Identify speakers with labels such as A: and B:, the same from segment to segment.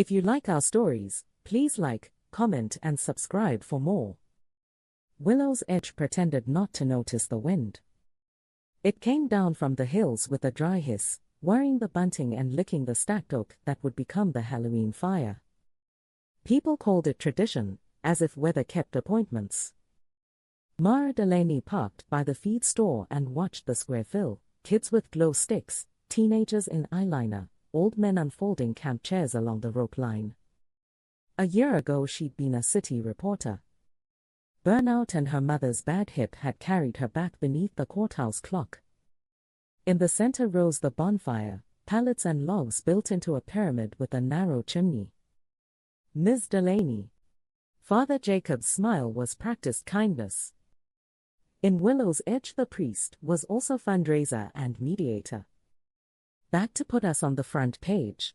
A: If you like our stories, please like, comment and subscribe for more. Willow's Edge pretended not to notice the wind. It came down from the hills with a dry hiss, worrying the bunting and licking the stacked oak that would become the Halloween fire. People called it tradition, as if weather kept appointments. Mara Delaney parked by the feed store and watched the square fill, kids with glow sticks, teenagers in eyeliner, old men unfolding camp chairs along the rope line. A year ago she'd been a city reporter. Burnout and her mother's bad hip had carried her back beneath the courthouse clock. In the center rose the bonfire, pallets and logs built into a pyramid with a narrow chimney. Ms. Delaney. Father Jacob's smile was practiced kindness. In Willow's Edge the priest was also fundraiser and mediator. Back to put us on the front page.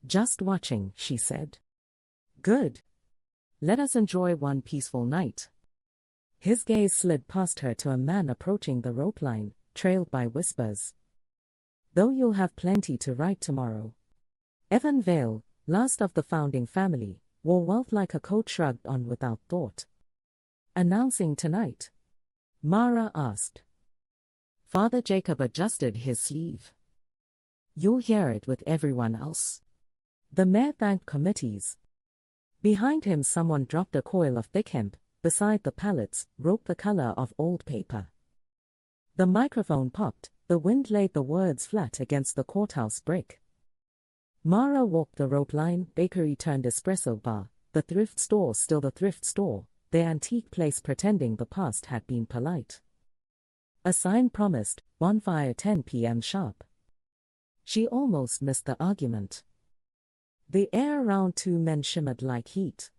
A: Just watching, she said. Good. Let us enjoy one peaceful night. His gaze slid past her to a man approaching the rope line, trailed by whispers. Though you'll have plenty to write tomorrow. Evan Vale, last of the founding family, wore wealth like a coat shrugged on without thought. Announcing tonight? Mara asked. Father Jacob adjusted his sleeve. You'll hear it with everyone else. The mayor thanked committees. Behind him someone dropped a coil of thick hemp, beside the pallets, rope the color of old paper. The microphone popped, the wind laid the words flat against the courthouse brick. Mara walked the rope line, bakery turned espresso bar, the thrift store still the thrift store, the antique place pretending the past had been polite. A sign promised, Bonfire 10 p.m. sharp. She almost missed the argument. The air around two men shimmered like heat.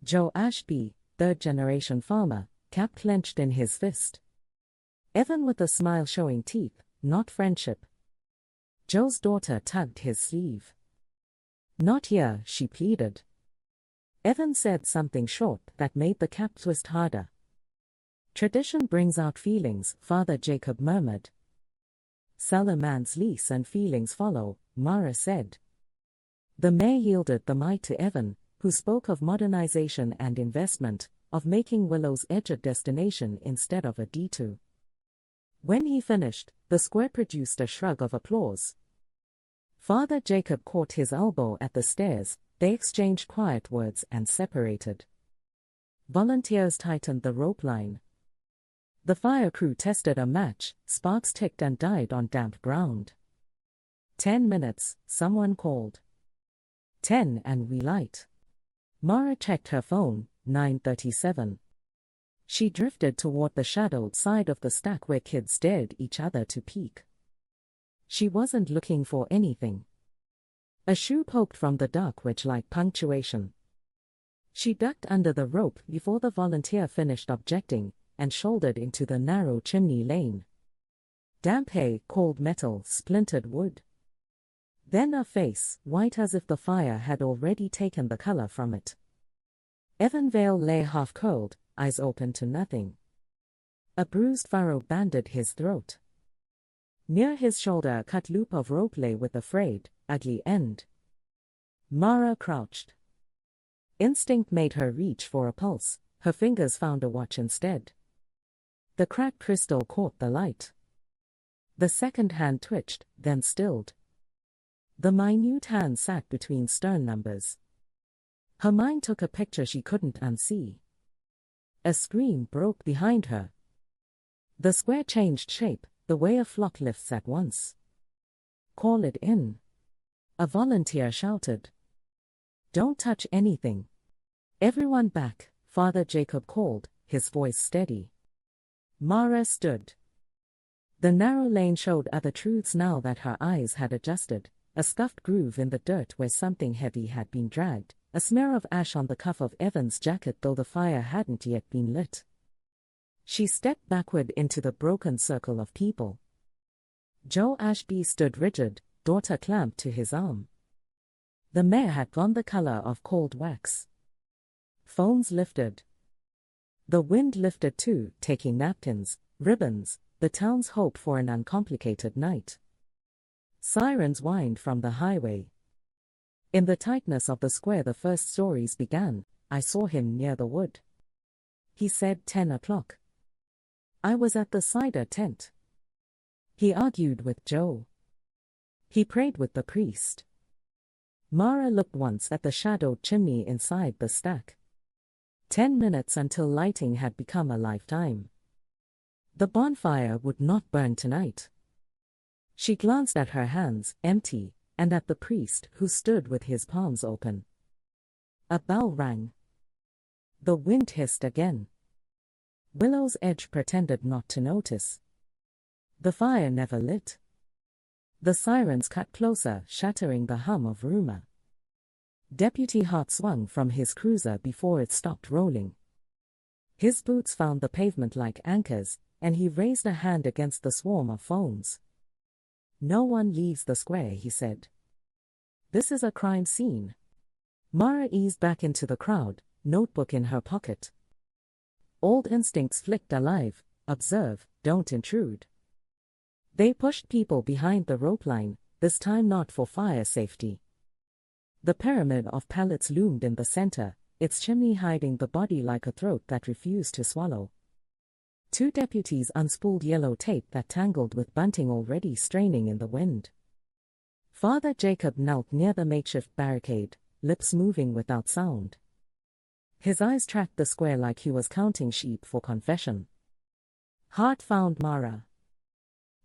A: Joe Ashby, third-generation farmer, cap clenched in his fist. Evan with a smile showing teeth, not friendship. Joe's daughter tugged his sleeve. Not here, she pleaded. Evan said something short that made the cap twist harder. Tradition brings out feelings, Father Jacob murmured. Sell a man's lease and feelings follow, Mara said. The mayor yielded the mic to Evan, who spoke of modernization and investment, of making Willow's Edge a destination instead of a detour. When he finished, the square produced a shrug of applause. Father Jacob caught his elbow at the stairs, they exchanged quiet words and separated. Volunteers tightened the rope line. The fire crew tested a match, sparks ticked and died on damp ground. 10 minutes, someone called. 10 and we light. Mara checked her phone, 9:37. She drifted toward the shadowed side of the stack where kids dared each other to peek. She wasn't looking for anything. A shoe poked from the dark wedge like punctuation. She ducked under the rope before the volunteer finished objecting, and shouldered into the narrow chimney lane. Damp hay, cold metal, splintered wood. Then a face, white as if the fire had already taken the color from it. Evan Vale lay half-curled, eyes open to nothing. A bruised furrow banded his throat. Near his shoulder a cut loop of rope lay with a frayed, ugly end. Mara crouched. Instinct made her reach for a pulse, her fingers found a watch instead. The cracked crystal caught the light. The second hand twitched, then stilled. The minute hand sat between stern numbers. Her mind took a picture she couldn't unsee. A scream broke behind her. The square changed shape, the way a flock lifts at once. Call it in. A volunteer shouted. Don't touch anything. Everyone back, Father Jacob called, his voice steady. Mara stood. The narrow lane showed other truths now that her eyes had adjusted, a scuffed groove in the dirt where something heavy had been dragged, a smear of ash on the cuff of Evan's jacket though the fire hadn't yet been lit. She stepped backward into the broken circle of people. Joe Ashby stood rigid, daughter clamped to his arm. The mayor had gone the color of cold wax. Phones lifted. The wind lifted too, taking napkins, ribbons, the town's hope for an uncomplicated night. Sirens whined from the highway. In the tightness of the square the first stories began. I saw him near the wood. He said 10 o'clock. I was at the cider tent. He argued with Joe. He prayed with the priest. Mara looked once at the shadowed chimney inside the stack. 10 minutes until lighting had become a lifetime. The bonfire would not burn tonight. She glanced at her hands, empty, and at the priest who stood with his palms open. A bell rang. The wind hissed again. Willow's Edge pretended not to notice. The fire never lit. The sirens cut closer, shattering the hum of rumor. Deputy Hart swung from his cruiser before it stopped rolling. His boots found the pavement like anchors, and he raised a hand against the swarm of phones. No one leaves the square, he said. This is a crime scene. Mara eased back into the crowd, notebook in her pocket. Old instincts flicked alive. Observe, don't intrude. They pushed people behind the rope line, this time not for fire safety. The pyramid of pallets loomed in the center, its chimney hiding the body like a throat that refused to swallow. Two deputies unspooled yellow tape that tangled with bunting already straining in the wind. Father Jacob knelt near the makeshift barricade, lips moving without sound. His eyes tracked the square like he was counting sheep for confession. Hart found Mara.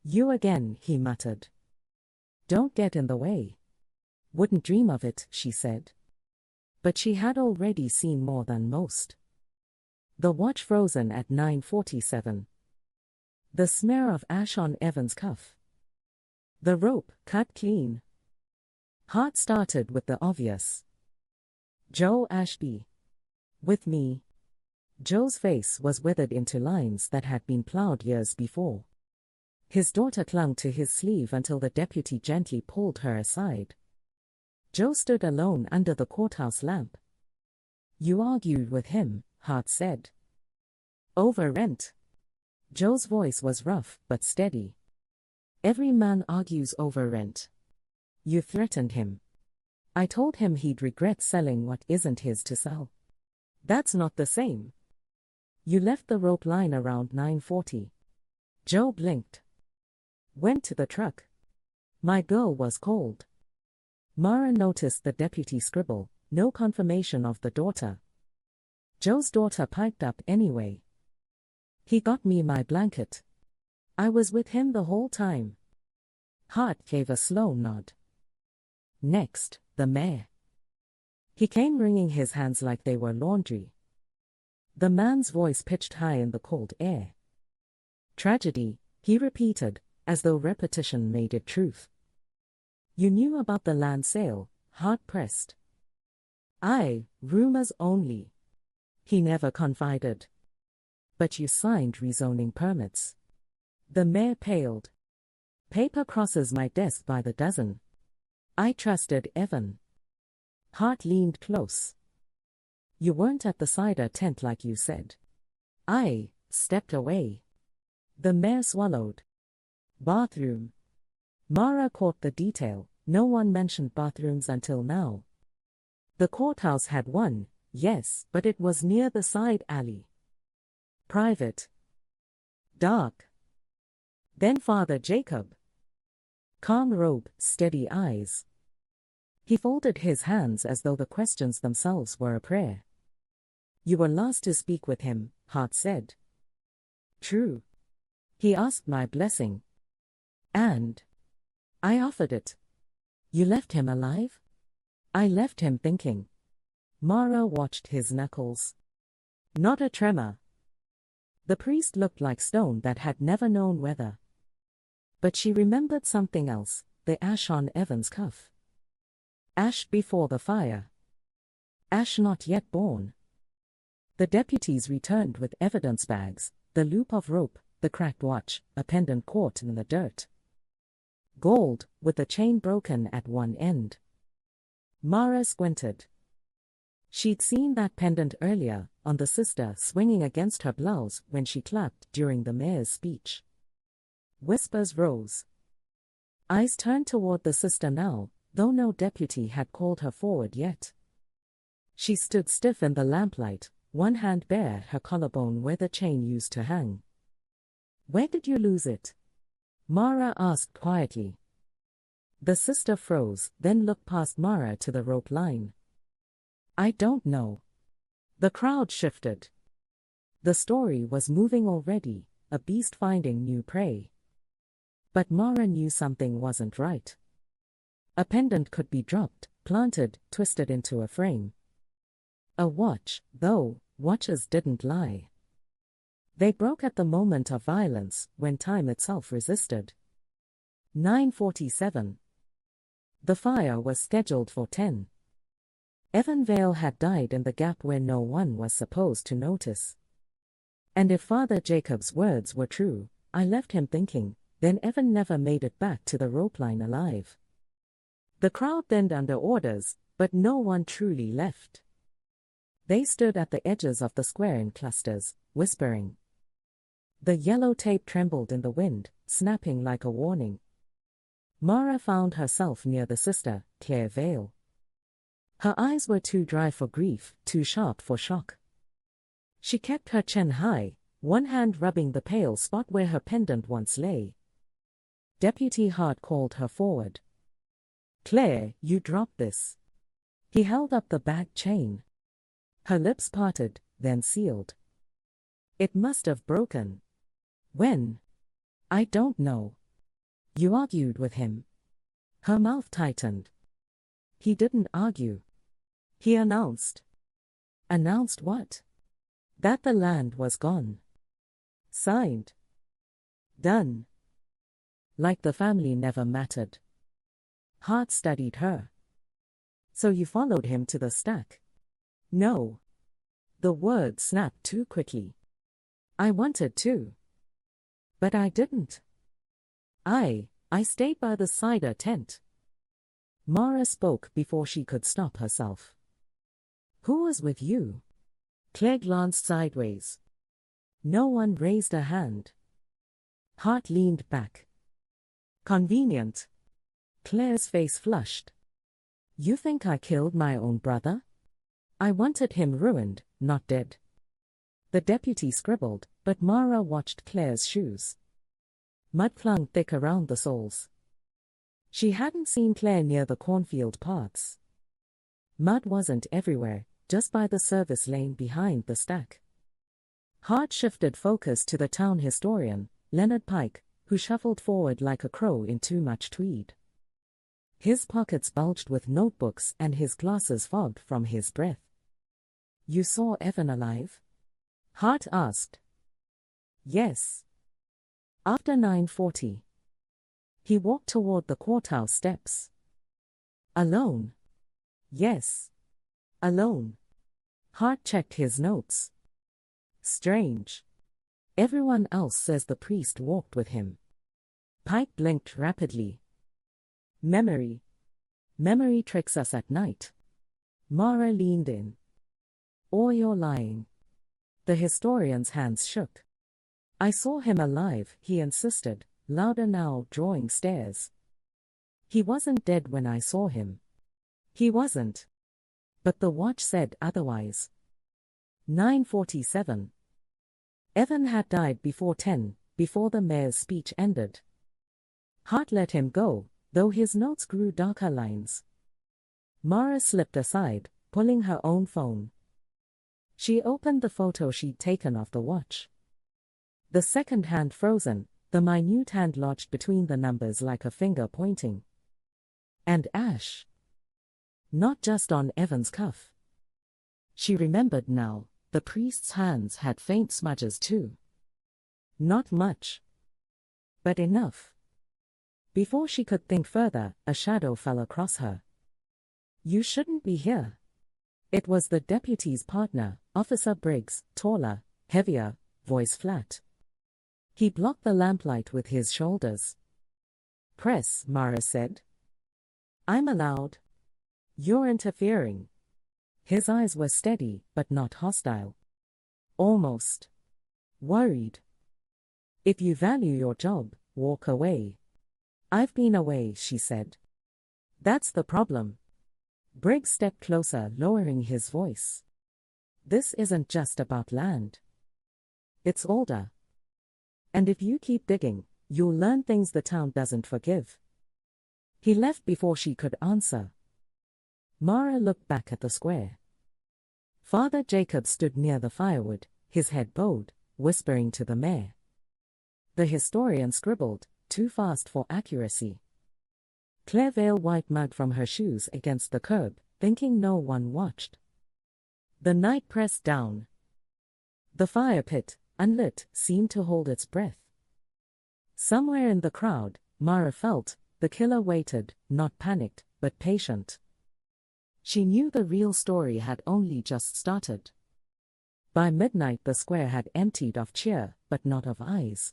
A: You again, he muttered. Don't get in the way. Wouldn't dream of it, she said. But she had already seen more than most. The watch frozen at 9:47. The smear of ash on Evan's cuff. The rope cut clean. Hart started with the obvious. Joe Ashby. With me. Joe's face was weathered into lines that had been plowed years before. His daughter clung to his sleeve until the deputy gently pulled her aside. Joe stood alone under the courthouse lamp. You argued with him, Hart said. Over rent. Joe's voice was rough but steady. Every man argues over rent. You threatened him. I told him he'd regret selling what isn't his to sell. That's not the same. You left the rope line around 9:40. Joe blinked. Went to the truck. My girl was cold. Mara noticed the deputy scribble, no confirmation of the daughter. Joe's daughter piped up anyway. He got me my blanket. I was with him the whole time. Hart gave a slow nod. Next, the mayor. He came wringing his hands like they were laundry. The man's voice pitched high in the cold air. Tragedy, he repeated, as though repetition made it truth. You knew about the land sale, Hart pressed. Aye, rumors only. He never confided. But you signed rezoning permits. The mayor paled. Paper crosses my desk by the dozen. I trusted Evan. Hart leaned close. You weren't at the cider tent like you said. I stepped away. The mayor swallowed. Bathroom. Mara caught the detail. No one mentioned bathrooms until now. The courthouse had one, yes, but it was near the side alley. Private. Dark. Then Father Jacob. Calm robe, steady eyes. He folded his hands as though the questions themselves were a prayer. You were last to speak with him, Hart said. True. He asked my blessing. And I offered it. You left him alive? I left him thinking. Mara watched his knuckles. Not a tremor. The priest looked like stone that had never known weather. But she remembered something else, the ash on Evan's cuff. Ash before the fire. Ash not yet born. The deputies returned with evidence bags, the loop of rope, the cracked watch, a pendant caught in the dirt. Gold, with the chain broken at one end. Mara squinted. She'd seen that pendant earlier, on the sister swinging against her blouse when she clapped during the mayor's speech. Whispers rose. Eyes turned toward the sister now, though no deputy had called her forward yet. She stood stiff in the lamplight, one hand bare her collarbone where the chain used to hang. "Where did you lose it?" Mara asked quietly. The sister froze, then looked past Mara to the rope line. "I don't know." The crowd shifted. The story was moving already, a beast finding new prey. But Mara knew something wasn't right. A pendant could be dropped, planted, twisted into a frame. A watch, though, watches didn't lie. They broke at the moment of violence, when time itself resisted. 9:47. The fire was scheduled for 10. Evan Vale had died in the gap where no one was supposed to notice. And if Father Jacob's words were true, I left him thinking, then Evan never made it back to the rope line alive. The crowd thinned under orders, but no one truly left. They stood at the edges of the square in clusters, whispering. The yellow tape trembled in the wind, snapping like a warning. Mara found herself near the sister, Claire Vale. Her eyes were too dry for grief, too sharp for shock. She kept her chin high, one hand rubbing the pale spot where her pendant once lay. Deputy Hart called her forward. "Claire, you dropped this." He held up the bag chain. Her lips parted, then sealed. "It must have broken." "When?" "I don't know." "You argued with him." Her mouth tightened. "He didn't argue. He announced." "Announced what?" "That the land was gone. Signed. Done. Like the family never mattered." Hart studied her. "So you followed him to the stack?" "No." The word snapped too quickly. "I wanted to. But I didn't. I stayed by the cider tent." Mara spoke before she could stop herself. "Who was with you?" Claire glanced sideways. No one raised a hand. Hart leaned back. "Convenient." Claire's face flushed. "You think I killed my own brother?" "I wanted him ruined, not dead." The deputy scribbled, but Mara watched Claire's shoes. Mud clung thick around the soles. She hadn't seen Claire near the cornfield paths. Mud wasn't everywhere, just by the service lane behind the stack. Hart shifted focus to the town historian, Leonard Pike, who shuffled forward like a crow in too much tweed. His pockets bulged with notebooks and his glasses fogged from his breath. "You saw Evan alive?" Hart asked. "Yes." After 9:40. He walked toward the courthouse steps. "Alone?" "Yes. Alone." Hart checked his notes. "Strange. Everyone else says the priest walked with him." Pike blinked rapidly. "Memory. Memory tricks us at night." Mara leaned in. "Or you're lying." The historian's hands shook. "I saw him alive," he insisted, louder now, drawing stares. "He wasn't dead when I saw him." "He wasn't." But the watch said otherwise. 9:47. Evan had died before 10, before the mayor's speech ended. Hart let him go, though his notes grew darker lines. Mara slipped aside, pulling her own phone. She opened the photo she'd taken of the watch. The second hand frozen, the minute hand lodged between the numbers like a finger pointing. And ash. Not just on Evan's cuff. She remembered now, the priest's hands had faint smudges too. Not much. But enough. Before she could think further, a shadow fell across her. "You shouldn't be here." It was the deputy's partner, Officer Briggs, taller, heavier, voice flat. He blocked the lamplight with his shoulders. "Press," Mara said. "I'm allowed." "You're interfering." His eyes were steady, but not hostile. Almost worried. "If you value your job, walk away." "I've been away," she said. That's the problem. Briggs stepped closer, lowering his voice. This isn't just about land. It's older. And if you keep digging, you'll learn things the town doesn't forgive. He left before she could answer. Mara looked back at the square. Father Jacob stood near the firewood, his head bowed, whispering to the mayor. The historian scribbled, too fast for accuracy. Claire veiled white mud from her shoes against the curb, thinking no one watched. The night pressed down. The fire pit, unlit, seemed to hold its breath. Somewhere in the crowd, Mara felt, the killer waited, not panicked, but patient. She knew the real story had only just started. By midnight the square had emptied of cheer, but not of eyes.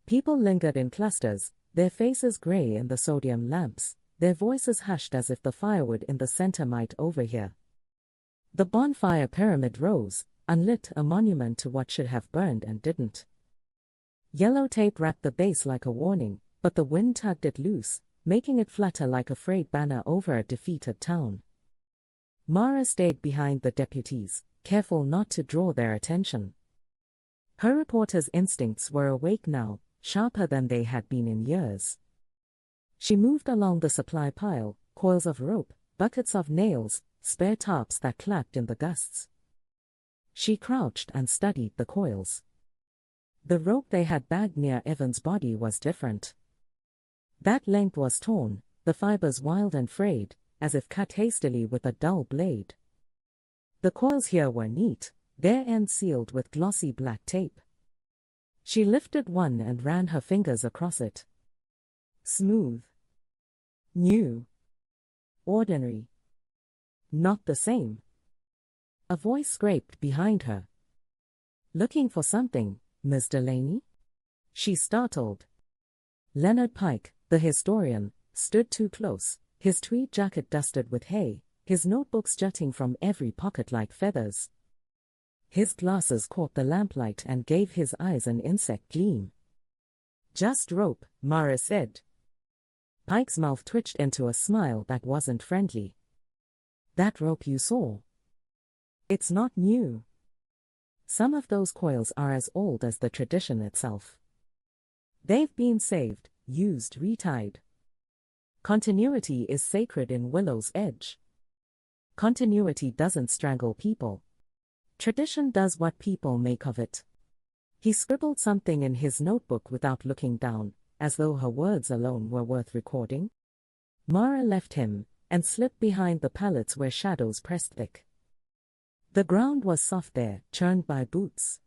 A: People lingered in clusters, their faces grey in the sodium lamps, their voices hushed as if the firewood in the center might overhear. The bonfire pyramid rose, unlit, a monument to what should have burned and didn't. Yellow tape wrapped the base like a warning, but the wind tugged it loose, making it flutter like a frayed banner over a defeated town. Mara stayed behind the deputies, careful not to draw their attention. Her reporter's instincts were awake now, sharper than they had been in years. She moved along the supply pile, coils of rope, buckets of nails, spare tarps that clapped in the gusts. She crouched and studied the coils. The rope they had bagged near Evan's body was different. That length was torn, the fibers wild and frayed, as if cut hastily with a dull blade. The coils here were neat, their ends sealed with glossy black tape. She lifted one and ran her fingers across it. Smooth. New. Ordinary. Not the same. A voice scraped behind her. Looking for something, Miss Delaney? She startled. Leonard Pike, the historian, stood too close, his tweed jacket dusted with hay, his notebooks jutting from every pocket like feathers. His glasses caught the lamplight and gave his eyes an insect gleam. Just rope, Mara said. Pike's mouth twitched into a smile that wasn't friendly. That rope you saw. It's not new. Some of those coils are as old as the tradition itself. They've been saved, used, retied. Continuity is sacred in Willow's Edge. Continuity doesn't strangle people. Tradition does what people make of it. He scribbled something in his notebook without looking down, as though her words alone were worth recording. Mara left him, and slipped behind the pallets where shadows pressed thick. The ground was soft there, churned by boots.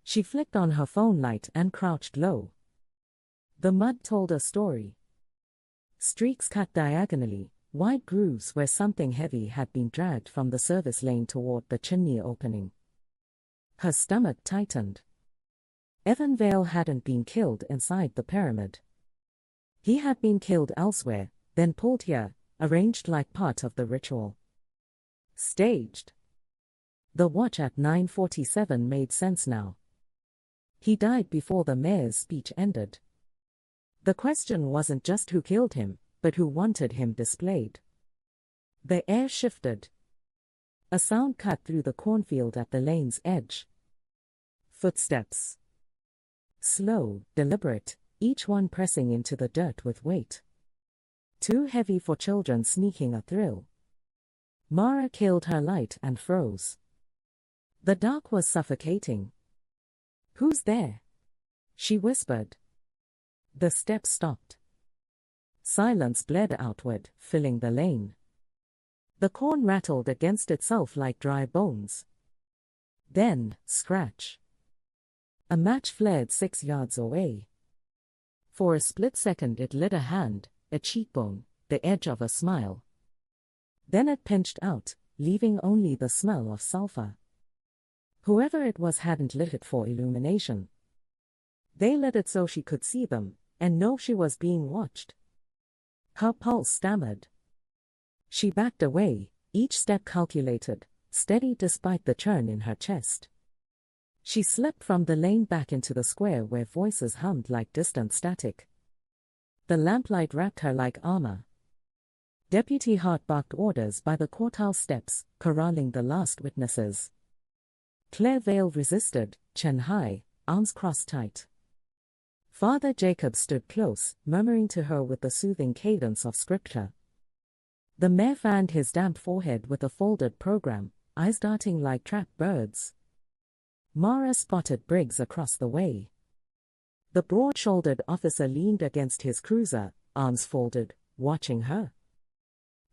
A: She flicked on her phone light and crouched low. The mud told a story. Streaks cut diagonally, wide grooves where something heavy had been dragged from the service lane toward the chimney opening. Her stomach tightened. Evan Vale hadn't been killed inside the pyramid. He had been killed elsewhere, then pulled here, arranged like part of the ritual. Staged. The watch at 9:47 made sense now. He died before the mayor's speech ended. The question wasn't just who killed him, but who wanted him displayed. The air shifted. A sound cut through the cornfield at the lane's edge. Footsteps. Slow, deliberate, each one pressing into the dirt with weight. Too heavy for children sneaking a thrill. Mara killed her light and froze. The dark was suffocating. "Who's there?" she whispered. The steps stopped. Silence bled outward, filling the lane. The corn rattled against itself like dry bones. Then, scratch. A match flared 6 yards away. For a split second it lit a hand, a cheekbone, the edge of a smile. Then it pinched out, leaving only the smell of sulfur. Whoever it was hadn't lit it for illumination. They lit it so she could see them, and know she was being watched. Her pulse stammered. She backed away, each step calculated, steady despite the churn in her chest. She slipped from the lane back into the square where voices hummed like distant static. The lamplight wrapped her like armor. Deputy Hart barked orders by the courthouse steps, corralling the last witnesses. Claire Vale resisted, chin high, arms crossed tight. Father Jacob stood close, murmuring to her with the soothing cadence of scripture. The mayor fanned his damp forehead with a folded program, eyes darting like trapped birds. Mara spotted Briggs across the way. The broad-shouldered officer leaned against his cruiser, arms folded, watching her.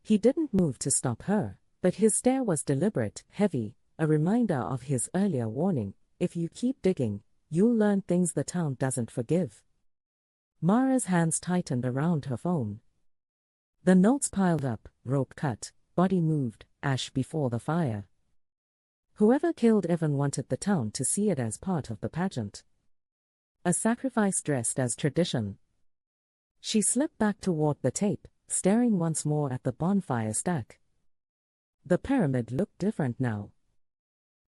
A: He didn't move to stop her, but his stare was deliberate, heavy, a reminder of his earlier warning: if you keep digging, you'll learn things the town doesn't forgive. Mara's hands tightened around her phone. The notes piled up, rope cut, body moved, ash before the fire. Whoever killed Evan wanted the town to see it as part of the pageant. A sacrifice dressed as tradition. She slipped back toward the tape, staring once more at the bonfire stack. The pyramid looked different now.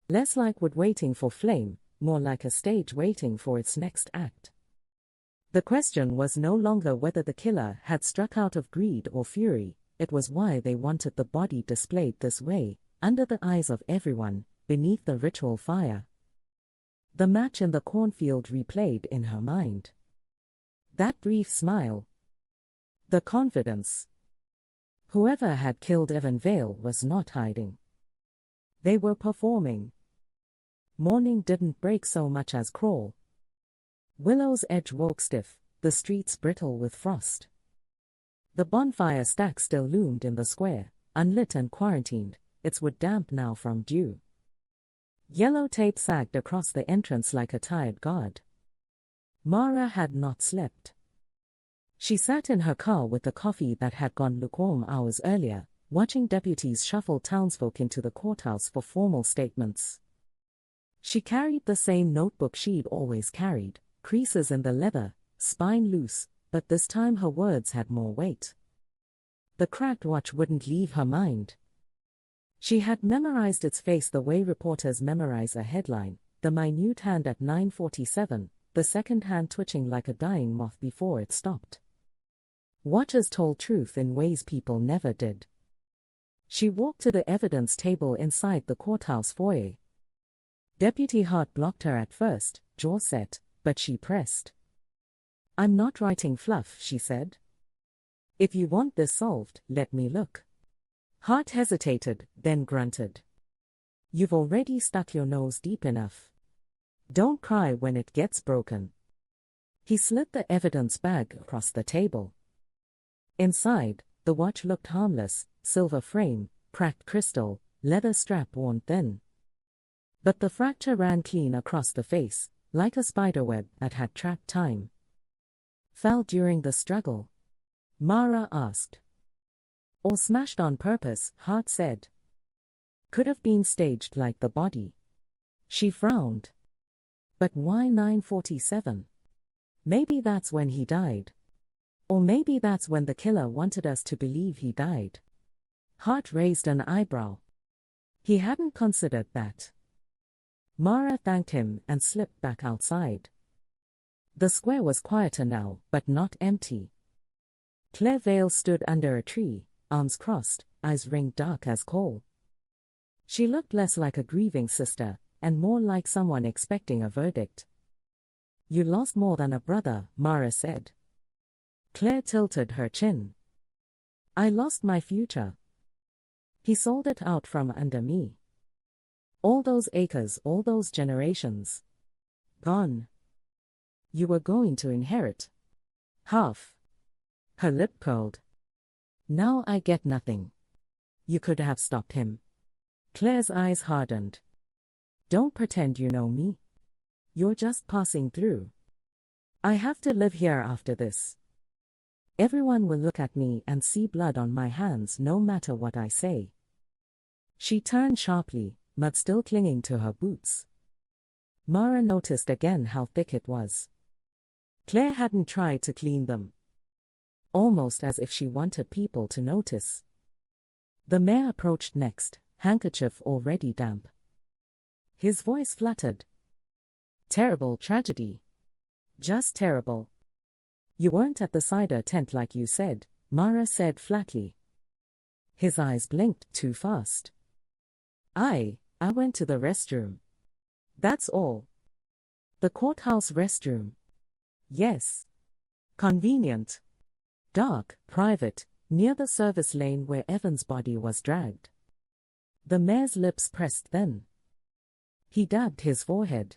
A: Less like wood waiting for flame, more like a stage waiting for its next act. The question was no longer whether the killer had struck out of greed or fury, it was why they wanted the body displayed this way, under the eyes of everyone, beneath the ritual fire. The match in the cornfield replayed in her mind. That brief smile. The confidence. Whoever had killed Evan Vale was not hiding. They were performing. Morning didn't break so much as crawl. Willow's Edge woke stiff, the streets brittle with frost. The bonfire stack still loomed in the square, unlit and quarantined, its wood damp now from dew. Yellow tape sagged across the entrance like a tired guard. Mara had not slept. She sat in her car with the coffee that had gone lukewarm hours earlier, watching deputies shuffle townsfolk into the courthouse for formal statements. She carried the same notebook she'd always carried, creases in the leather, spine loose, but this time her words had more weight. The cracked watch wouldn't leave her mind. She had memorized its face the way reporters memorize a headline, the minute hand at 9:47, the second hand twitching like a dying moth before it stopped. Watchers told truth in ways people never did. She walked to the evidence table inside the courthouse foyer. Deputy Hart blocked her at first, jaw set, but she pressed. "I'm not writing fluff," she said. "If you want this solved, let me look." Hart hesitated, then grunted. "You've already stuck your nose deep enough. Don't cry when it gets broken." He slid the evidence bag across the table. Inside, the watch looked harmless, silver frame, cracked crystal, leather strap worn thin. But the fracture ran clean across the face, like a spiderweb that had trapped time. "Fell during the struggle?" Mara asked. "Or smashed on purpose," Hart said. "Could have been staged like the body." She frowned. "But why 9:47? Maybe that's when he died. Or maybe that's when the killer wanted us to believe he died." Hart raised an eyebrow. He hadn't considered that. Mara thanked him and slipped back outside. The square was quieter now, but not empty. Claire Vale stood under a tree, arms crossed, eyes ringed dark as coal. She looked less like a grieving sister, and more like someone expecting a verdict. "You lost more than a brother," Mara said. Claire tilted her chin. "I lost my future. He sold it out from under me. All those acres, all those generations. Gone. You were going to inherit. Half." Her lip curled. "Now I get nothing. You could have stopped him." Claire's eyes hardened. "Don't pretend you know me. You're just passing through. I have to live here after this. Everyone will look at me and see blood on my hands no matter what I say." She turned sharply, mud still clinging to her boots. Mara noticed again how thick it was. Claire hadn't tried to clean them. Almost as if she wanted people to notice. The mayor approached next, handkerchief already damp. His voice fluttered. "Terrible tragedy. Just terrible." "You weren't at the cider tent like you said," Mara said flatly. His eyes blinked too fast. I went to the restroom. That's all. The courthouse restroom. Yes. Convenient. Dark, private, near the service lane where Evan's body was dragged. The mayor's lips pressed then. He dabbed his forehead.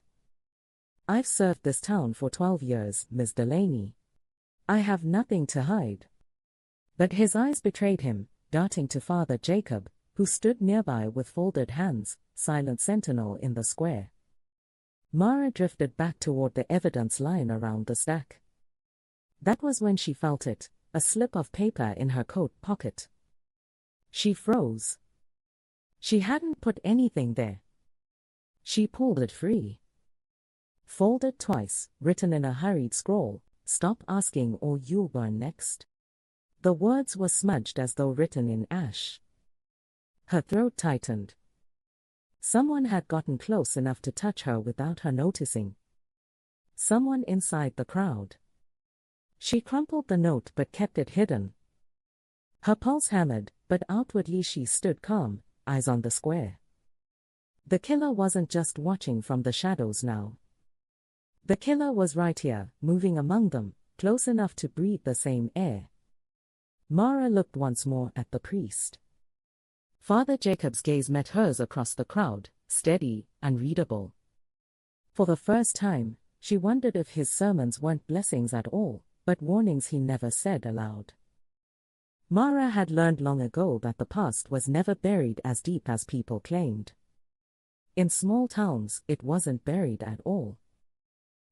A: I've served this town for 12 years, Miss Delaney. I have nothing to hide. But his eyes betrayed him, darting to Father Jacob, who stood nearby with folded hands, silent sentinel in the square. Mara drifted back toward the evidence line around the stack. That was when she felt it, a slip of paper in her coat pocket. She froze. She hadn't put anything there. She pulled it free. Folded twice, written in a hurried scrawl, "Stop asking or you'll burn next." The words were smudged as though written in ash. Her throat tightened. Someone had gotten close enough to touch her without her noticing. Someone inside the crowd. She crumpled the note but kept it hidden. Her pulse hammered, but outwardly she stood calm, eyes on the square. The killer wasn't just watching from the shadows now. The killer was right here, moving among them, close enough to breathe the same air. Mara looked once more at the priest. Father Jacob's gaze met hers across the crowd, steady, unreadable. For the first time, she wondered if his sermons weren't blessings at all, but warnings he never said aloud. Mara had learned long ago that the past was never buried as deep as people claimed. In small towns, it wasn't buried at all.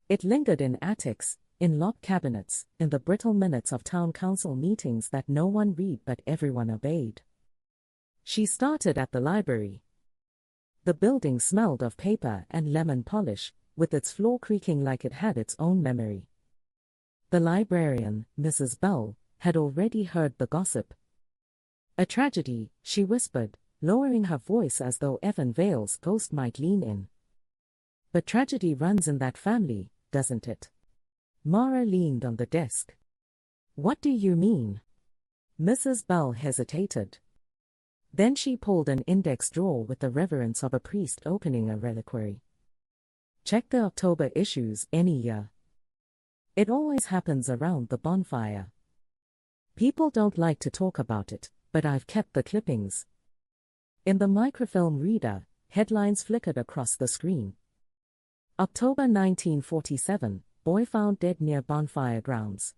A: It lingered in attics, in locked cabinets, in the brittle minutes of town council meetings that no one read but everyone obeyed. She started at the library. The building smelled of paper and lemon polish, with its floor creaking like it had its own memory. The librarian, Mrs. Bell, had already heard the gossip. "A tragedy," she whispered, lowering her voice as though Evan Vale's ghost might lean in. "But tragedy runs in that family, doesn't it?" Mara leaned on the desk. "What do you mean?" Mrs. Bell hesitated. Then she pulled an index drawer with the reverence of a priest opening a reliquary. "Check the October issues any year. It always happens around the bonfire. People don't like to talk about it, but I've kept the clippings." In the microfilm reader, headlines flickered across the screen. October 1947, boy found dead near bonfire grounds.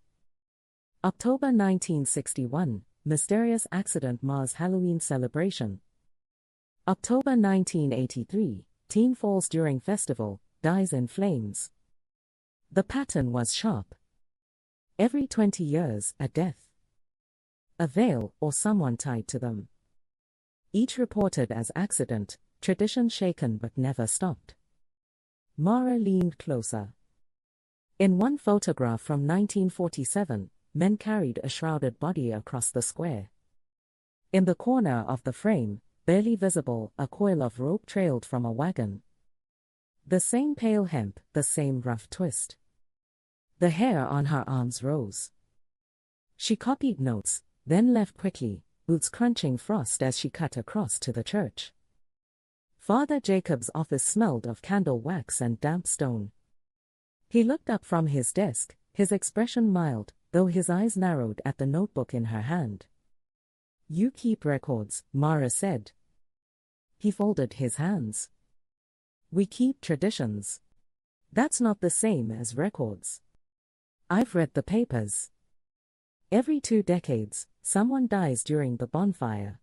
A: October 1961, mysterious accident mars Halloween celebration. October 1983, teen falls during festival, dies in flames. The pattern was sharp. Every 20 years, a death. A veil or someone tied to them. Each reported as accident, tradition shaken but never stopped. Mara leaned closer. In one photograph from 1947, men carried a shrouded body across the square. In the corner of the frame, barely visible, a coil of rope trailed from a wagon. The same pale hemp, the same rough twist. The hair on her arms rose. She copied notes, then left quickly, boots crunching frost as she cut across to the church. Father Jacob's office smelled of candle wax and damp stone. He looked up from his desk, his expression mild, though his eyes narrowed at the notebook in her hand. "You keep records," Mara said. He folded his hands. "We keep traditions. That's not the same as records. I've read the papers. Every 2 decades, someone dies during the bonfire.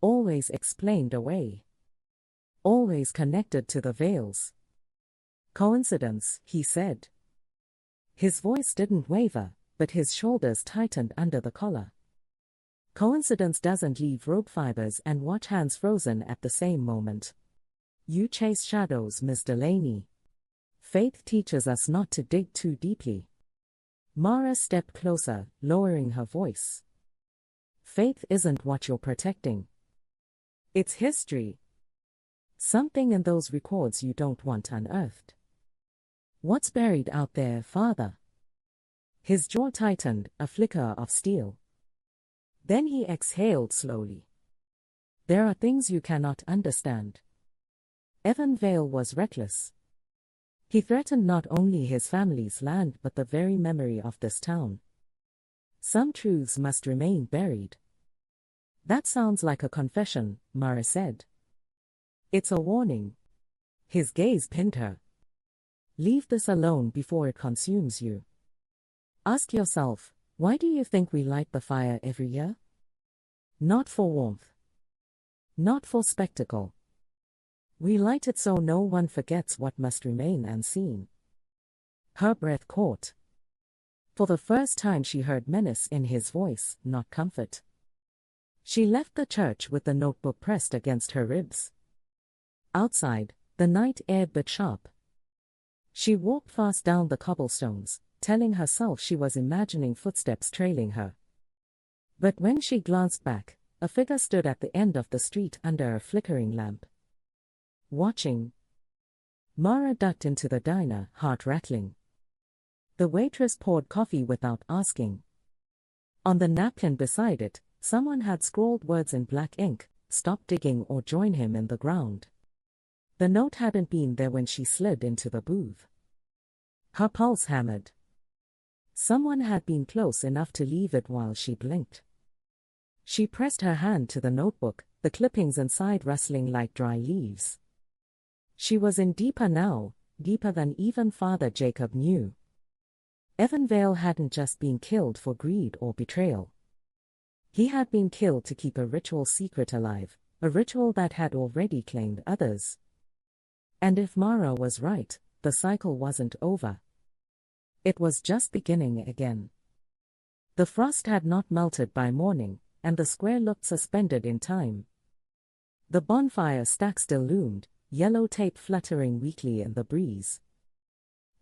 A: Always explained away. Always connected to the veils." "Coincidence," he said. His voice didn't waver, but his shoulders tightened under the collar. "Coincidence doesn't leave rope fibers and watch hands frozen at the same moment. You chase shadows, Miss Delaney. Faith teaches us not to dig too deeply." Mara stepped closer, lowering her voice. "Faith isn't what you're protecting. It's history. Something in those records you don't want unearthed. What's buried out there, Father?" His jaw tightened, a flicker of steel. Then he exhaled slowly. There are things you cannot understand. Evan Vale was reckless. He threatened not only his family's land but the very memory of this town. Some truths must remain buried. That sounds like a confession, Mara said. It's a warning. His gaze pinned her. Leave this alone before it consumes you. Ask yourself, why do you think we light the fire every year? Not for warmth. Not for spectacle. We light it so no one forgets what must remain unseen. Her breath caught. For the first time she heard menace in his voice, not comfort. She left the church with the notebook pressed against her ribs. Outside, the night air bit sharp. She walked fast down the cobblestones, telling herself she was imagining footsteps trailing her. But when she glanced back, a figure stood at the end of the street under a flickering lamp. Watching. Mara ducked into the diner, heart rattling. The waitress poured coffee without asking. On the napkin beside it, someone had scrawled words in black ink, "Stop digging or join him in the ground." The note hadn't been there when she slid into the booth. Her pulse hammered. Someone had been close enough to leave it while she blinked. She pressed her hand to the notebook, the clippings inside rustling like dry leaves. She was in deeper now, deeper than even Father Jacob knew. Evan Vale hadn't just been killed for greed or betrayal. He had been killed to keep a ritual secret alive, a ritual that had already claimed others. And if Mara was right, the cycle wasn't over. It was just beginning again. The frost had not melted by morning, and the square looked suspended in time. The bonfire stack still loomed, yellow tape fluttering weakly in the breeze.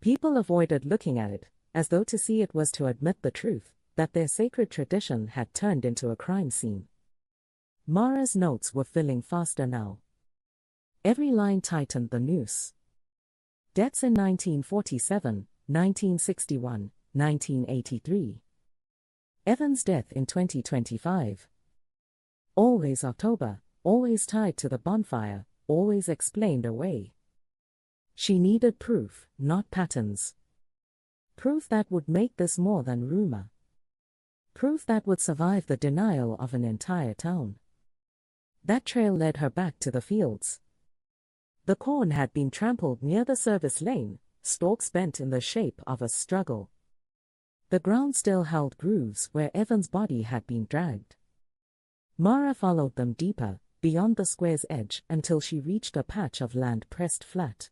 A: People avoided looking at it, as though to see it was to admit the truth, that their sacred tradition had turned into a crime scene. Mara's notes were filling faster now. Every line tightened the noose. Deaths in 1947, 1961, 1983. Evan's death in 2025. Always October, always tied to the bonfire, always explained away. She needed proof, not patterns. Proof that would make this more than rumor. Proof that would survive the denial of an entire town. That trail led her back to the fields. The corn had been trampled near the service lane, stalks bent in the shape of a struggle. The ground still held grooves where Evan's body had been dragged. Mara followed them deeper, beyond the square's edge until she reached a patch of land pressed flat.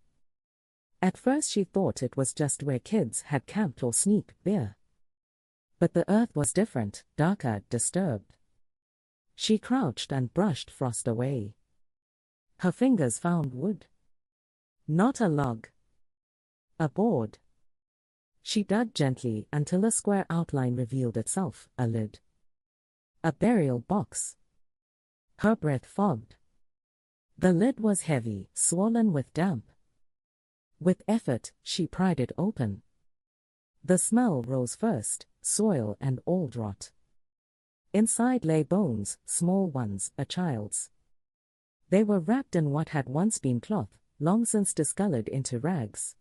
A: At first she thought it was just where kids had camped or sneaked beer. But the earth was different, darker, disturbed. She crouched and brushed frost away. Her fingers found wood. Not a log. A board. She dug gently until a square outline revealed itself, a lid. A burial box. Her breath fogged. The lid was heavy, swollen with damp. With effort, she pried it open. The smell rose first, soil and old rot. Inside lay bones, small ones, a child's. They were wrapped in what had once been cloth, long since discolored into rags.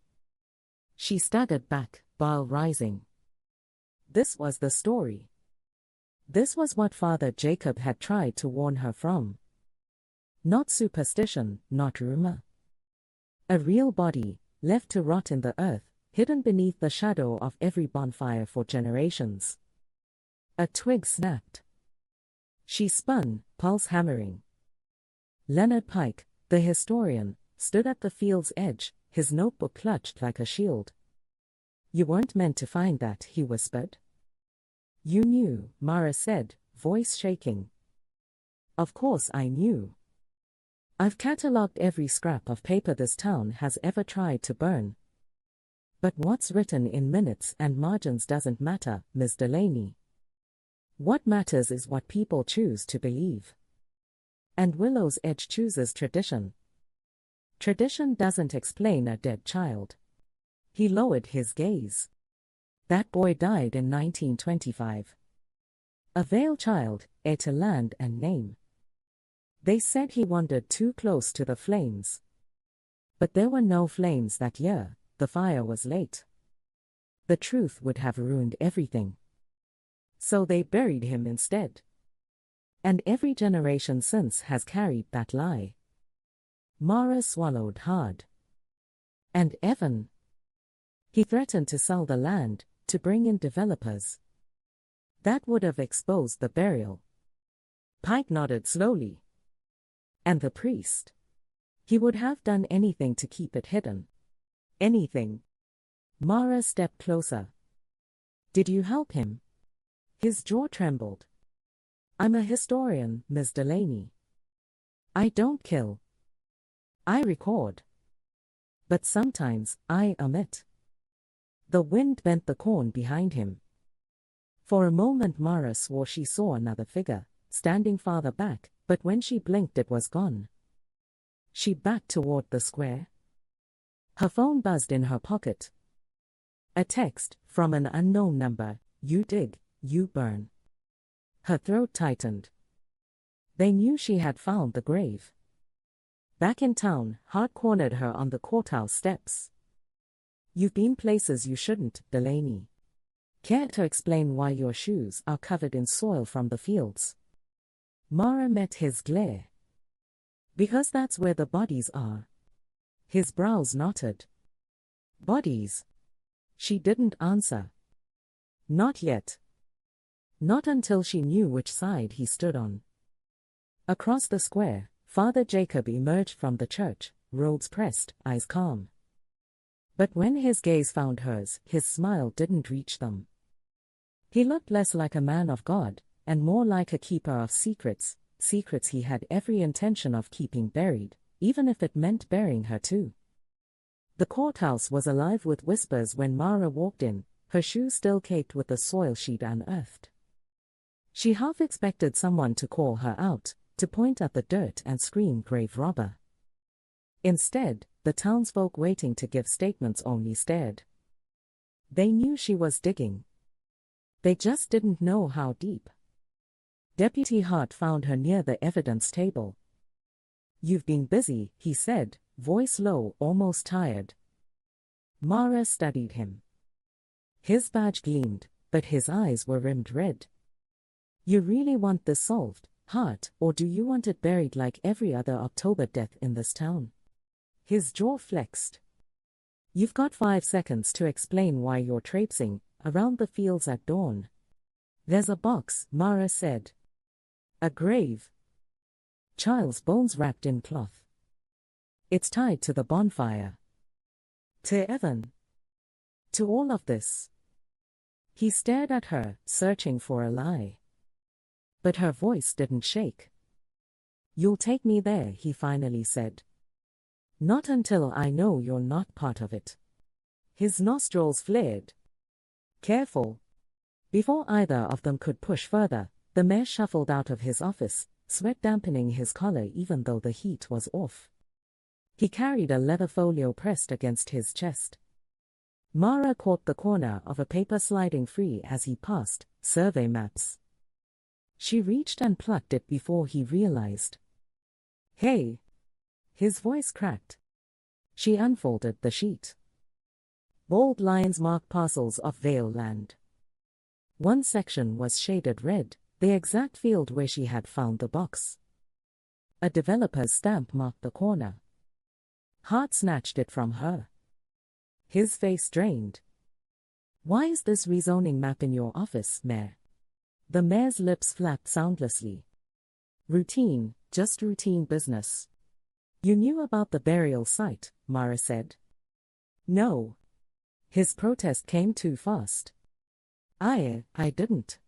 A: She staggered back, bile rising. This was the story. This was what Father Jacob had tried to warn her from. Not superstition, not rumor. A real body, left to rot in the earth, hidden beneath the shadow of every bonfire for generations. A twig snapped. She spun, pulse hammering. Leonard Pike, the historian, stood at the field's edge, his notebook clutched like a shield. "You weren't meant to find that," he whispered. "You knew," Mara said, voice shaking. "Of course I knew. I've catalogued every scrap of paper this town has ever tried to burn. But what's written in minutes and margins doesn't matter, Miss Delaney. What matters is what people choose to believe. And Willow's Edge chooses tradition. Tradition doesn't explain a dead child." He lowered his gaze. "That boy died in 1925. A Vale child, heir to land and name. They said he wandered too close to the flames. But there were no flames that year, the fire was late. The truth would have ruined everything. So they buried him instead. And every generation since has carried that lie. Mara swallowed hard. And Evan? He threatened to sell the land, to bring in developers. That would have exposed the burial. Pike nodded slowly. And the priest? He would have done anything to keep it hidden. Anything. Mara stepped closer. Did you help him? His jaw trembled. I'm a historian, Miss Delaney. I don't kill. I record. But sometimes I omit. The wind bent the corn behind him. For a moment Mara swore she saw another figure, standing farther back, but when she blinked it was gone. She backed toward the square. Her phone buzzed in her pocket. A text, from an unknown number, you dig, you burn. Her throat tightened. They knew she had found the grave. Back in town, Hart cornered her on the courthouse steps. You've been places you shouldn't, Delaney. Care to explain why your shoes are covered in soil from the fields? Mara met his glare. Because that's where the bodies are. His brows knotted. Bodies? She didn't answer. Not yet. Not until she knew which side he stood on. Across the square, Father Jacob emerged from the church, robes pressed, eyes calm. But when his gaze found hers, his smile didn't reach them. He looked less like a man of God, and more like a keeper of secrets, secrets he had every intention of keeping buried, even if it meant burying her too. The courthouse was alive with whispers when Mara walked in, her shoes still caked with the soil she'd unearthed. She half expected someone to call her out, to point at the dirt and scream grave robber. Instead, the townsfolk waiting to give statements only stared. They knew she was digging. They just didn't know how deep. Deputy Hart found her near the evidence table. You've been busy, he said, voice low, almost tired. Mara studied him. His badge gleamed, but his eyes were rimmed red. You really want this solved, Hart, or do you want it buried like every other October death in this town? His jaw flexed. You've got 5 seconds to explain why you're traipsing around the fields at dawn. There's a box, Mara said. A grave. Child's bones wrapped in cloth. It's tied to the bonfire. To Evan. To all of this. He stared at her, searching for a lie. But her voice didn't shake. You'll take me there, he finally said. Not until I know you're not part of it. His nostrils flared. Careful. Before either of them could push further, the mayor shuffled out of his office, sweat dampening his collar even though the heat was off. He carried a leather folio pressed against his chest. Mara caught the corner of a paper sliding free as he passed, survey maps. She reached and plucked it before he realized. Hey! His voice cracked. She unfolded the sheet. Bold lines marked parcels of Vale land. One section was shaded red, the exact field where she had found the box. A developer's stamp marked the corner. Hart snatched it from her. His face drained. Why is this rezoning map in your office, Mayor? The mayor's lips flapped soundlessly. Routine, just routine business. You knew about the burial site, Mara said. No. His protest came too fast. I didn't.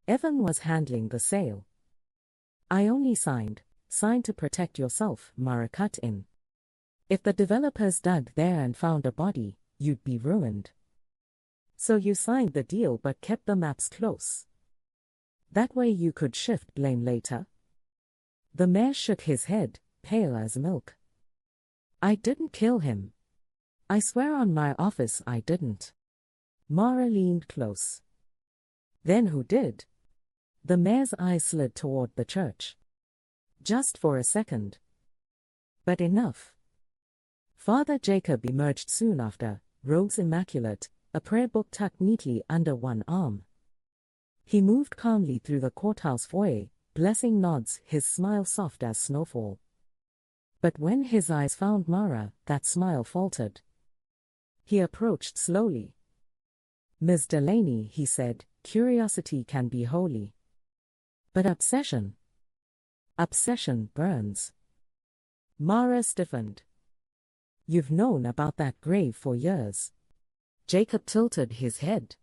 A: Evan was handling the sale. I only signed to protect yourself, Mara cut in. If the developers dug there and found a body, you'd be ruined. So you signed the deal but kept the maps close. That way you could shift blame later. The mayor shook his head, pale as milk. I didn't kill him. I swear on my office I didn't. Mara leaned close. Then who did? The mayor's eyes slid toward the church. Just for a second. But enough. Father Jacob emerged soon after, robes immaculate, a prayer book tucked neatly under one arm. He moved calmly through the courthouse foyer, blessing nods, his smile soft as snowfall. But when his eyes found Mara, that smile faltered. He approached slowly. "Miss Delaney," he said, "curiosity can be holy. But obsession burns." Mara stiffened. "You've known about that grave for years." Jacob tilted his head.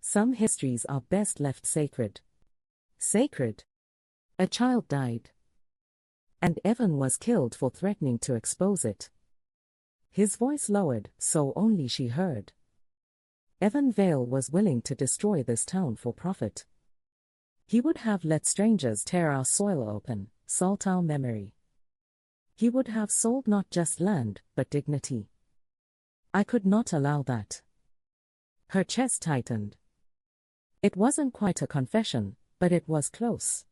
A: "Some histories are best left sacred." Sacred? A child died. And Evan was killed for threatening to expose it. His voice lowered, so only she heard. Evan Vale was willing to destroy this town for profit. He would have let strangers tear our soil open, salt our memory. He would have sold not just land, but dignity. I could not allow that. Her chest tightened. It wasn't quite a confession, but it was close.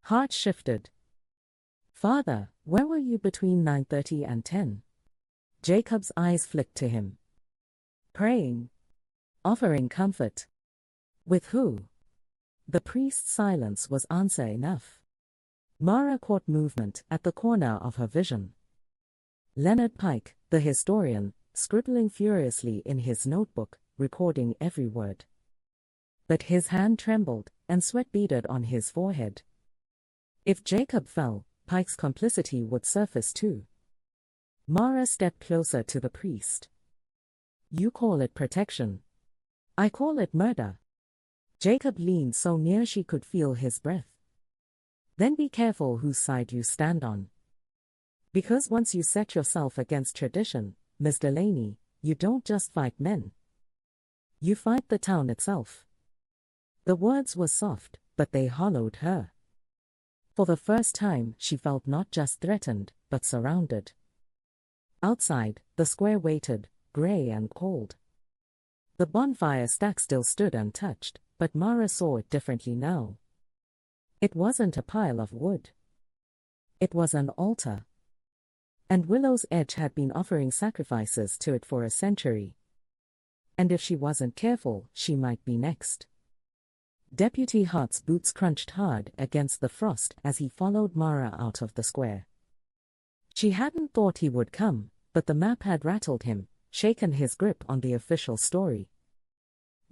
A: Heart shifted. "Father, where were you between 9:30 and 10? Jacob's eyes flicked to him. "Praying. Offering comfort." "With who?" The priest's silence was answer enough. Mara caught movement at the corner of her vision. Leonard Pike, the historian, scribbling furiously in his notebook, recording every word. But his hand trembled, and sweat beaded on his forehead. If Jacob fell, Pike's complicity would surface too. Mara stepped closer to the priest. "You call it protection. I call it murder." Jacob leaned so near she could feel his breath. "Then be careful whose side you stand on. Because once you set yourself against tradition, Miss Delaney, you don't just fight men. You fight the town itself." The words were soft, but they hollowed her. For the first time, she felt not just threatened, but surrounded. Outside, the square waited, gray and cold. The bonfire stack still stood untouched, but Mara saw it differently now. It wasn't a pile of wood. It was an altar. And Willow's Edge had been offering sacrifices to it for a century. And if she wasn't careful, she might be next. Deputy Hart's boots crunched hard against the frost as he followed Mara out of the square. She hadn't thought he would come, but the map had rattled him, shaken his grip on the official story.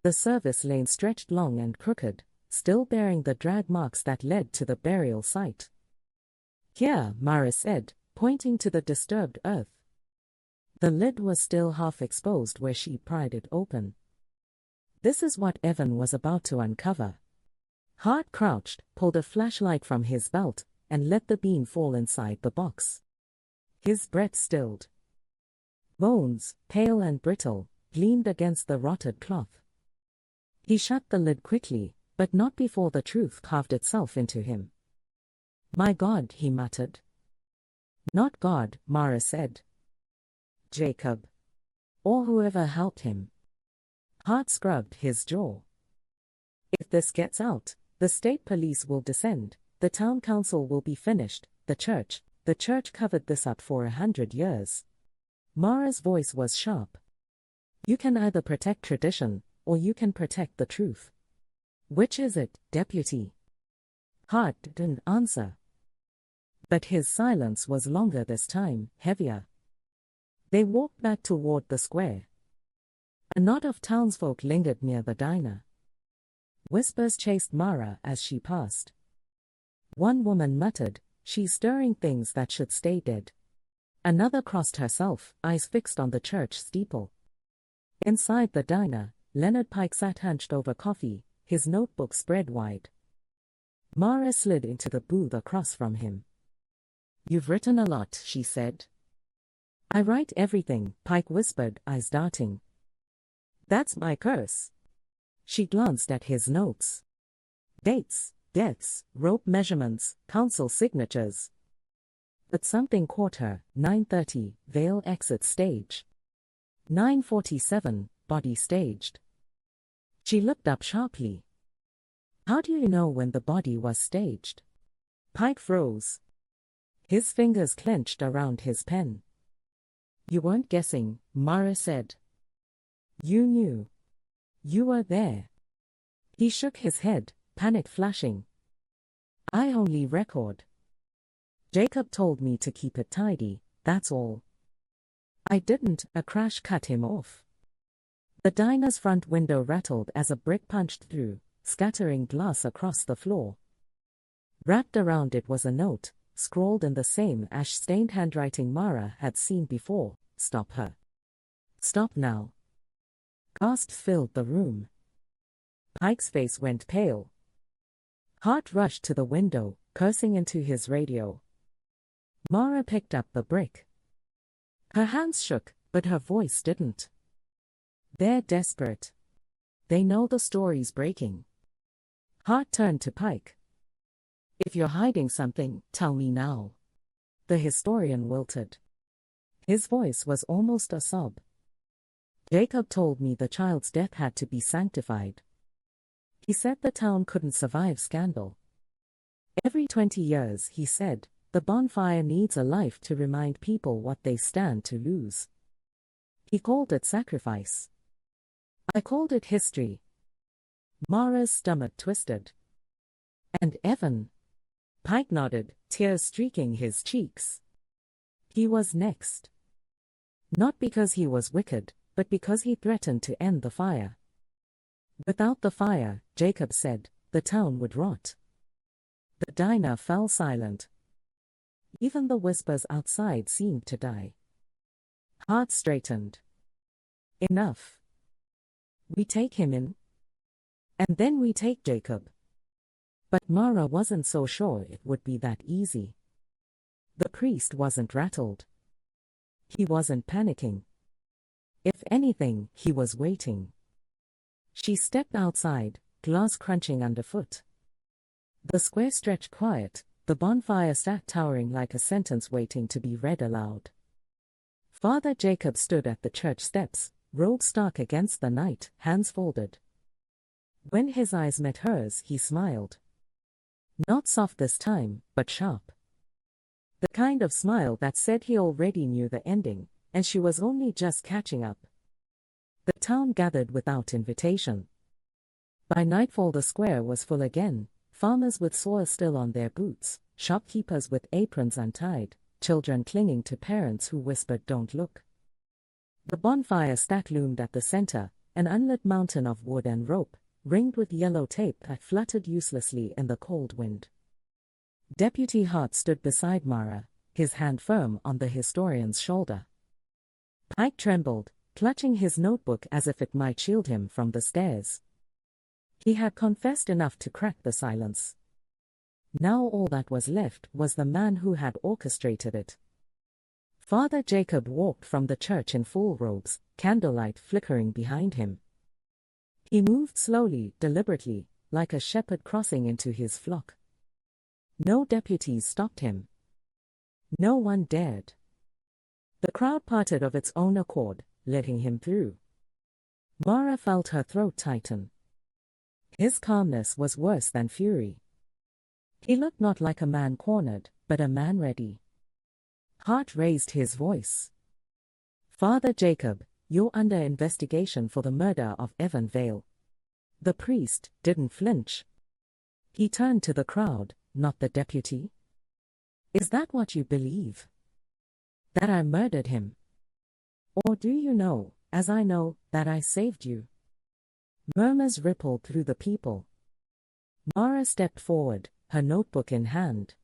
A: The service lane stretched long and crooked, still bearing the drag marks that led to the burial site. "Here," Mara said, pointing to the disturbed earth. The lid was still half exposed where she pried it open. This is what Evan was about to uncover. Hart crouched, pulled a flashlight from his belt, and let the beam fall inside the box. His breath stilled. Bones, pale and brittle, gleamed against the rotted cloth. He shut the lid quickly, but not before the truth carved itself into him. "My God," he muttered. "Not God," Mara said. "Jacob. Or whoever helped him." Hart scrubbed his jaw. "If this gets out, the state police will descend, the town council will be finished, the church covered this up for 100 years. Mara's voice was sharp. "You can either protect tradition, or you can protect the truth. Which is it, deputy?" Hart didn't answer. But his silence was longer this time, heavier. They walked back toward the square. A knot of townsfolk lingered near the diner. Whispers chased Mara as she passed. One woman muttered, "She's stirring things that should stay dead." Another crossed herself, eyes fixed on the church steeple. Inside the diner, Leonard Pike sat hunched over coffee, his notebook spread wide. Mara slid into the booth across from him. "You've written a lot," she said. "I write everything," Pike whispered, eyes darting. "That's my curse." She glanced at his notes. Dates, deaths, rope measurements, council signatures. But something caught her. 9:30, Vale exit stage. 9:47, body staged. She looked up sharply. How do you know when the body was staged? Pike froze. His fingers clenched around his pen. You weren't guessing, Mara said. You knew. You were there. He shook his head, panic flashing. I only record. Jacob told me to keep it tidy, that's all. I didn't, a crash cut him off. The diner's front window rattled as a brick punched through, scattering glass across the floor. Wrapped around it was a note, scrawled in the same ash-stained handwriting Mara had seen before. Stop her. Stop now. Gasps filled the room. Pike's face went pale. Hart rushed to the window, cursing into his radio. Mara picked up the brick. Her hands shook, but her voice didn't. They're desperate. They know the story's breaking. Hart turned to Pike. If you're hiding something, tell me now. The historian wilted. His voice was almost a sob. Jacob told me the child's death had to be sanctified. He said the town couldn't survive scandal. Every 20 years, he said, the bonfire needs a life to remind people what they stand to lose. He called it sacrifice. I called it history. Mara's stomach twisted. And Evan? Pike nodded, tears streaking his cheeks. He was next. Not because he was wicked, but because he threatened to end the fire. Without the fire, Jacob said, the town would rot. The diner fell silent. Even the whispers outside seemed to die. Hart straightened. Enough. We take him in. And then we take Jacob. But Mara wasn't so sure it would be that easy. The priest wasn't rattled. He wasn't panicking. If anything, he was waiting. She stepped outside, glass crunching underfoot. The square stretched quiet, the bonfire sat towering like a sentence waiting to be read aloud. Father Jacob stood at the church steps, robe stark against the night, hands folded. When his eyes met hers, he smiled. Not soft this time, but sharp. The kind of smile that said he already knew the ending, and she was only just catching up. The town gathered without invitation. By nightfall the square was full again, farmers with soil still on their boots, shopkeepers with aprons untied, children clinging to parents who whispered don't look. The bonfire stack loomed at the center, an unlit mountain of wood and rope, ringed with yellow tape that fluttered uselessly in the cold wind. Deputy Hart stood beside Mara, his hand firm on the historian's shoulder. Pike trembled, clutching his notebook as if it might shield him from the stares. He had confessed enough to crack the silence. Now all that was left was the man who had orchestrated it. Father Jacob walked from the church in full robes, candlelight flickering behind him. He moved slowly, deliberately, like a shepherd crossing into his flock. No deputies stopped him. No one dared. The crowd parted of its own accord, letting him through. Mara felt her throat tighten. His calmness was worse than fury. He looked not like a man cornered, but a man ready. Hart raised his voice. Father Jacob, you're under investigation for the murder of Evan Vale. The priest didn't flinch. He turned to the crowd, not the deputy. Is that what you believe? That I murdered him? Or do you know, as I know, that I saved you? Murmurs rippled through the people. Mara stepped forward, her notebook in hand.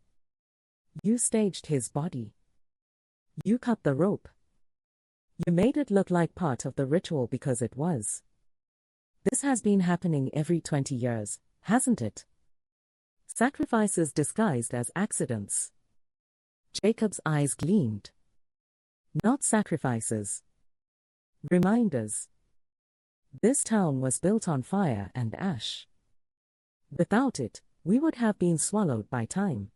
A: You staged his body. You cut the rope. You made it look like part of the ritual because it was. This has been happening every 20 years, hasn't it? Sacrifices disguised as accidents. Jacob's eyes gleamed. Not sacrifices. Reminders. This town was built on fire and ash. Without it, we would have been swallowed by time.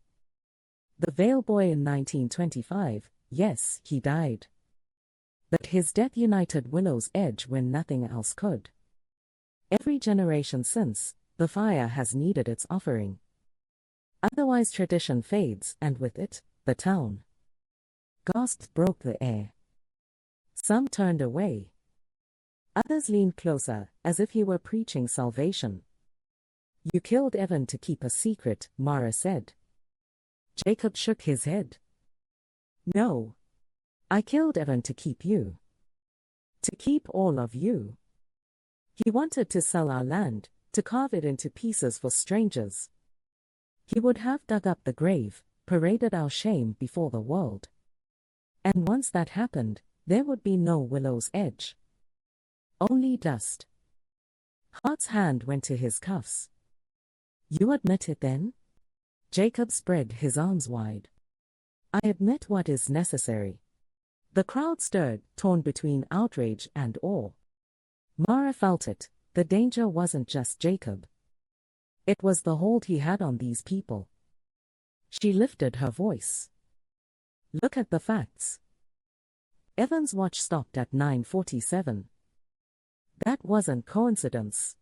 A: The Vale boy in 1925, yes, he died. But his death united Willow's Edge when nothing else could. Every generation since, the fire has needed its offering. Otherwise tradition fades, and with it, the town. Gasps broke the air. Some turned away. Others leaned closer, as if he were preaching salvation. You killed Evan to keep a secret, Mara said. Jacob shook his head. No. I killed Evan to keep you. To keep all of you. He wanted to sell our land, to carve it into pieces for strangers. He would have dug up the grave, paraded our shame before the world. And once that happened, there would be no Willow's Edge. Only dust. Hart's hand went to his cuffs. You admit it then? Jacob spread his arms wide. I admit what is necessary. The crowd stirred, torn between outrage and awe. Mara felt it. The danger wasn't just Jacob. It was the hold he had on these people. She lifted her voice. Look at the facts. Evan's watch stopped at 9:47. That wasn't coincidence.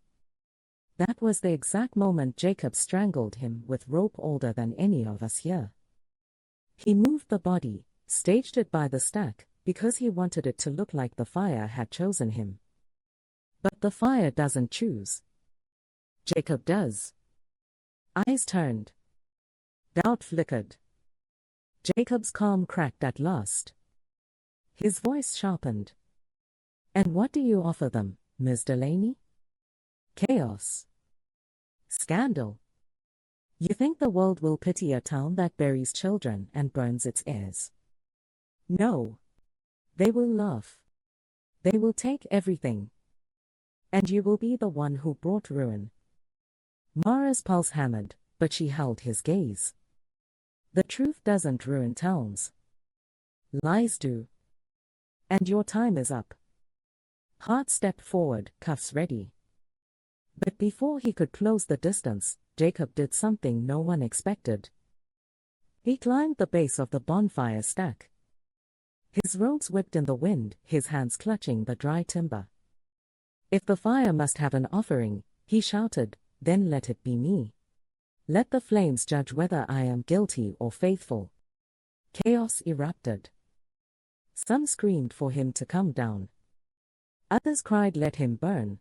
A: That was the exact moment Jacob strangled him with rope older than any of us here. He moved the body, staged it by the stack, because he wanted it to look like the fire had chosen him. But the fire doesn't choose. Jacob does. Eyes turned. Doubt flickered. Jacob's calm cracked at last. His voice sharpened. And what do you offer them, Miss Delaney? Chaos. Scandal. You think the world will pity a town that buries children and burns its heirs? No. They will laugh. They will take everything. And you will be the one who brought ruin. Mara's pulse hammered, but she held his gaze. The truth doesn't ruin towns. Lies do. And your time is up. Hart stepped forward, cuffs ready. But before he could close the distance, Jacob did something no one expected. He climbed the base of the bonfire stack. His robes whipped in the wind, his hands clutching the dry timber. If the fire must have an offering, he shouted, then let it be me. Let the flames judge whether I am guilty or faithful. Chaos erupted. Some screamed for him to come down. Others cried, let him burn.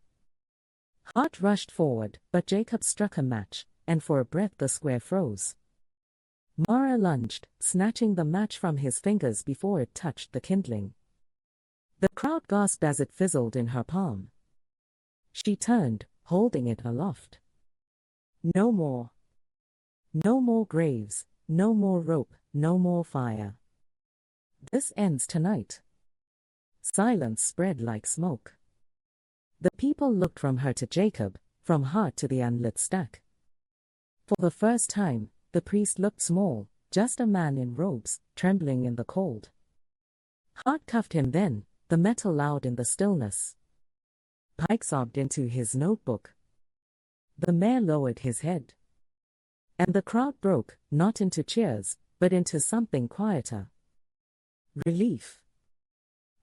A: Hart rushed forward, but Jacob struck a match, and for a breath the square froze. Mara lunged, snatching the match from his fingers before it touched the kindling. The crowd gasped as it fizzled in her palm. She turned, holding it aloft. No more. No more graves, no more rope, no more fire. This ends tonight. Silence spread like smoke. The people looked from her to Jacob, from Hart to the unlit stack. For the first time, the priest looked small, just a man in robes, trembling in the cold. Hart cuffed him then, the metal loud in the stillness. Pike sobbed into his notebook. The mayor lowered his head. And the crowd broke, not into cheers, but into something quieter. Relief.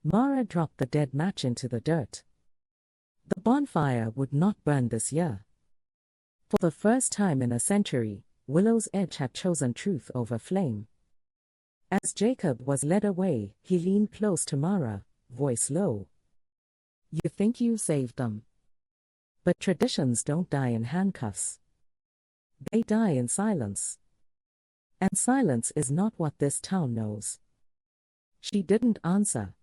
A: Mara dropped the dead match into the dirt. The bonfire would not burn this year. For the first time in a century, Willow's Edge had chosen truth over flame. As Jacob was led away, he leaned close to Mara, voice low. You think you saved them. But traditions don't die in handcuffs. They die in silence. And silence is not what this town knows. She didn't answer.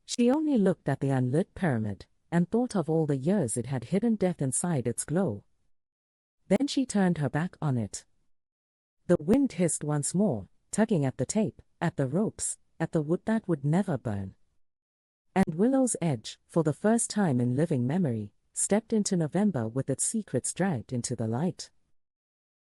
A: She only looked at the unlit pyramid, and thought of all the years it had hidden death inside its glow. Then she turned her back on it. The wind hissed once more, tugging at the tape, at the ropes, at the wood that would never burn. And Willow's Edge, for the first time in living memory, stepped into November with its secrets dragged into the light.